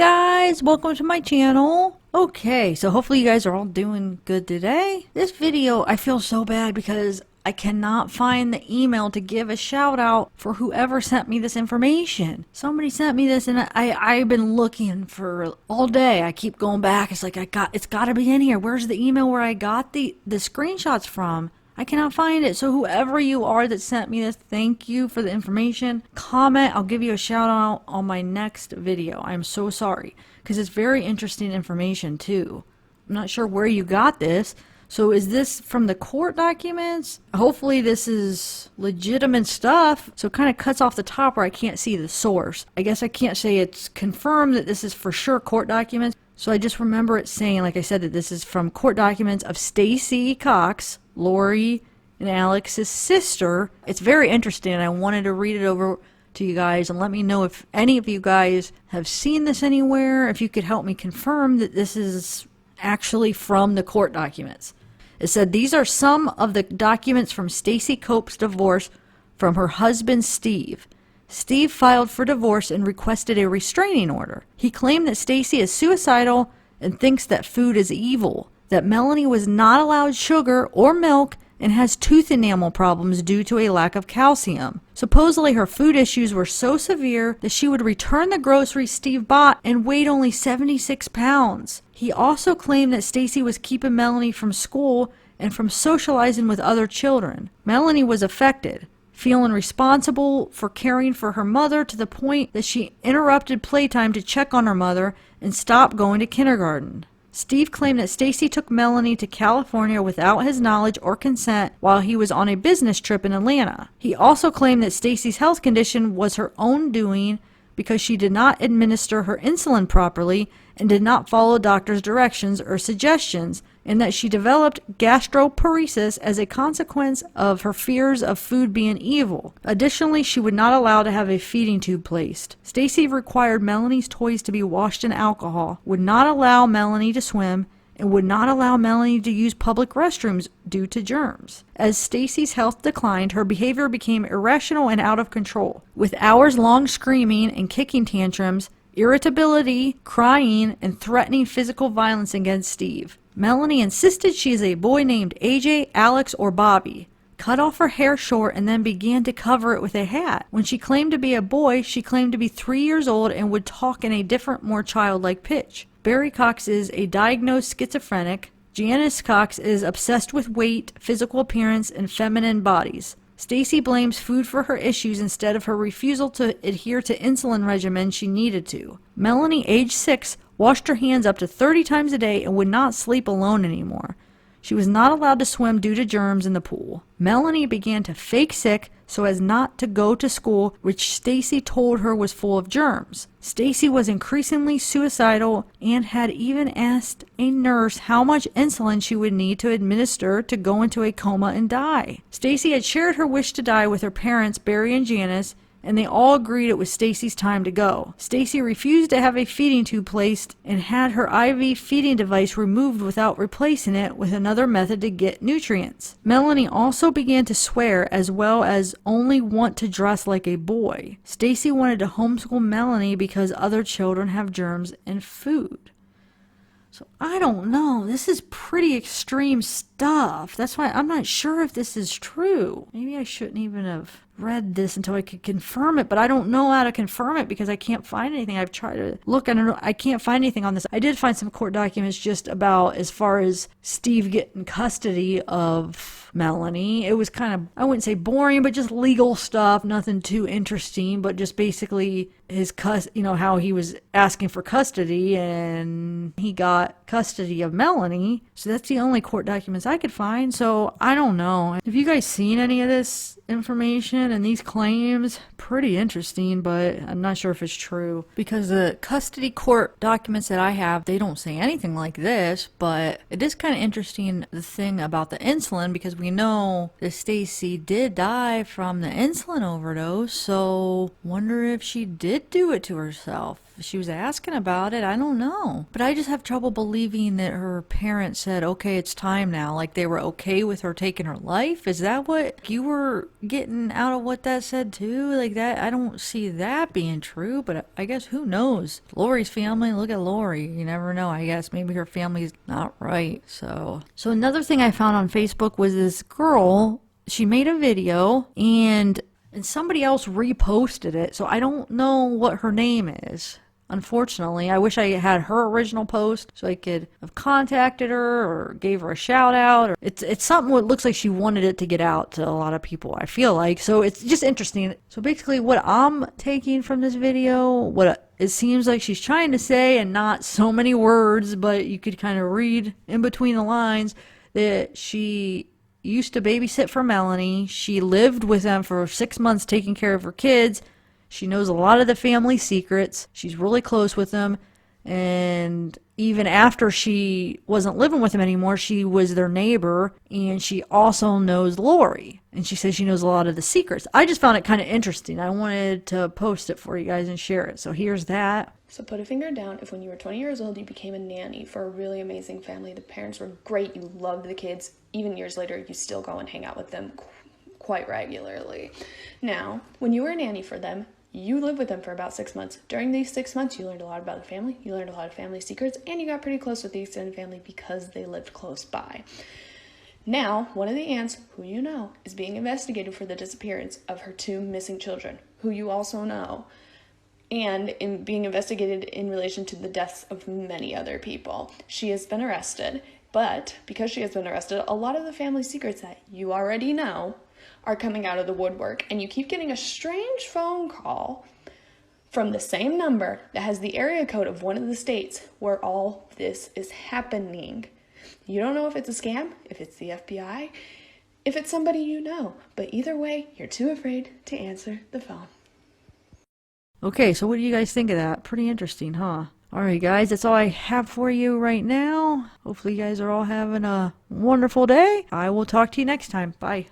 guys, welcome to my channel. Okay, so hopefully you guys are all doing good today. This video, I feel so bad because I cannot find the email to give a shout out for whoever sent me this information. Somebody sent me this and I've been looking for all day. I keep going back. It's like it's got to be in here. Where's the email where I got the screenshots from? I cannot find it. So whoever you are that sent me this, thank you for the information. Comment. I'll give you a shout out on my next video. I'm so sorry because it's very interesting information too. I'm not sure where you got this. So is this from the court documents? Hopefully this is legitimate stuff. So it kind of cuts off the top where I can't see the source. I guess I can't say it's confirmed that this is for sure court documents. So I just remember it saying, like I said, that this is from court documents of Stacey Cox, Lori and Alex's sister. It's very interesting and I wanted to read it over to you guys and let me know if any of you guys have seen this anywhere, if you could help me confirm that this is actually from the court documents. It said, these are some of the documents from Stacy Cox's divorce from her husband Steve. Steve filed for divorce and requested a restraining order. He claimed that Stacy is suicidal and thinks that food is evil, that Melani was not allowed sugar or milk and has tooth enamel problems due to a lack of calcium. Supposedly her food issues were so severe that she would return the groceries Steve bought and weighed only 76 pounds. He also claimed that Stacy was keeping Melani from school and from socializing with other children. Melani was affected, feeling responsible for caring for her mother to the point that she interrupted playtime to check on her mother and stopped going to kindergarten. Steve claimed that Stacy took Melani to California without his knowledge or consent while he was on a business trip in Atlanta. He also claimed that Stacy's health condition was her own doing because she did not administer her insulin properly and did not follow doctor's directions or suggestions, and that she developed gastroparesis as a consequence of her fears of food being evil. Additionally, she would not allow to have a feeding tube placed. Stacy required Melani's toys to be washed in alcohol, would not allow Melani to swim, and would not allow Melani to use public restrooms due to germs. As Stacy's health declined, her behavior became irrational and out of control, with hours-long screaming and kicking tantrums, irritability, crying, and threatening physical violence against Steve. Melani insisted she is a boy named AJ, Alex, or Bobby, cut off her hair short, and then began to cover it with a hat. When she claimed to be a boy, she claimed to be 3 years old and would talk in a different, more childlike pitch. Barry Cox is a diagnosed schizophrenic. Janice Cox is obsessed with weight, physical appearance, and feminine bodies. Stacy blames food for her issues instead of her refusal to adhere to insulin regimen she needed to. Melani, age 6, washed her hands up to 30 times a day and would not sleep alone anymore. She was not allowed to swim due to germs in the pool. Melani began to fake sick so as not to go to school, which Stacy told her was full of germs. Stacy was increasingly suicidal and had even asked a nurse how much insulin she would need to administer to go into a coma and die. Stacy had shared her wish to die with her parents, Barry and Janice, and they all agreed it was Stacy's time to go. Stacy refused to have a feeding tube placed and had her IV feeding device removed without replacing it with another method to get nutrients. Melani also began to swear as well as only want to dress like a boy. Stacy wanted to homeschool Melani because other children have germs and food. So I don't know. This is pretty extreme stuff. That's why I'm not sure if this is true. Maybe I shouldn't even have read this until I could confirm it, but I don't know how to confirm it because I can't find anything. I've tried to look, I can't find anything on this. I did find some court documents just about as far as Steve getting custody of Melani. It was kind of, I wouldn't say boring, but just legal stuff, nothing too interesting, but just basically his how he was asking for custody and he got custody of Melani. So that's the only court documents I could find. So I don't know. Have you guys seen any of this information and these claims? Pretty interesting, but I'm not sure if it's true because the custody court documents that I have, they don't say anything like this, but it is kind of interesting, the thing about the insulin, because we know that Stacy did die from the insulin overdose. So wonder if she did did do it to herself. She was asking about it. I don't know. But I just have trouble believing that her parents said, okay, it's time now. Like they were okay with her taking her life. Is that what you were getting out of what that said too? Like that, I don't see that being true, but I guess who knows? Lori's family, look at Lori. You never know. I guess maybe her family's not right. So another thing I found on Facebook was this girl. She made a video and somebody else reposted it. So I don't know what her name is. Unfortunately, I wish I had her original post so I could have contacted her or gave her a shout out. Or it's something that looks like she wanted it to get out to a lot of people, I feel like. So it's just interesting. So basically what I'm taking from this video, what it seems like she's trying to say, and not so many words, but you could kind of read in between the lines, that she used to babysit for Melani. She lived with them for 6 months taking care of her kids. She knows a lot of the family secrets. She's really close with them. And even after she wasn't living with them anymore, she was their neighbor. And she also knows Lori. And she says she knows a lot of the secrets. I just found it kind of interesting. I wanted to post it for you guys and share it. So here's that. So put a finger down if when you were 20 years old, you became a nanny for a really amazing family. The parents were great. You loved the kids. Even years later, you still go and hang out with them quite regularly. Now, when you were a nanny for them, you lived with them for about 6 months. During these 6 months, you learned a lot about the family. You learned a lot of family secrets, and you got pretty close with the extended family because they lived close by. Now, one of the aunts, who you know, is being investigated for the disappearance of her 2 missing children, who you also know, and in being investigated in relation to the deaths of many other people. She has been arrested, but because she has been arrested, a lot of the family secrets that you already know are coming out of the woodwork, and you keep getting a strange phone call from the same number that has the area code of one of the states where all this is happening. You don't know if it's a scam, if it's the FBI, if it's somebody you know, but either way, you're too afraid to answer the phone. Okay, so what do you guys think of that? Pretty interesting, huh? Alright guys, that's all I have for you right now. Hopefully you guys are all having a wonderful day. I will talk to you next time. Bye.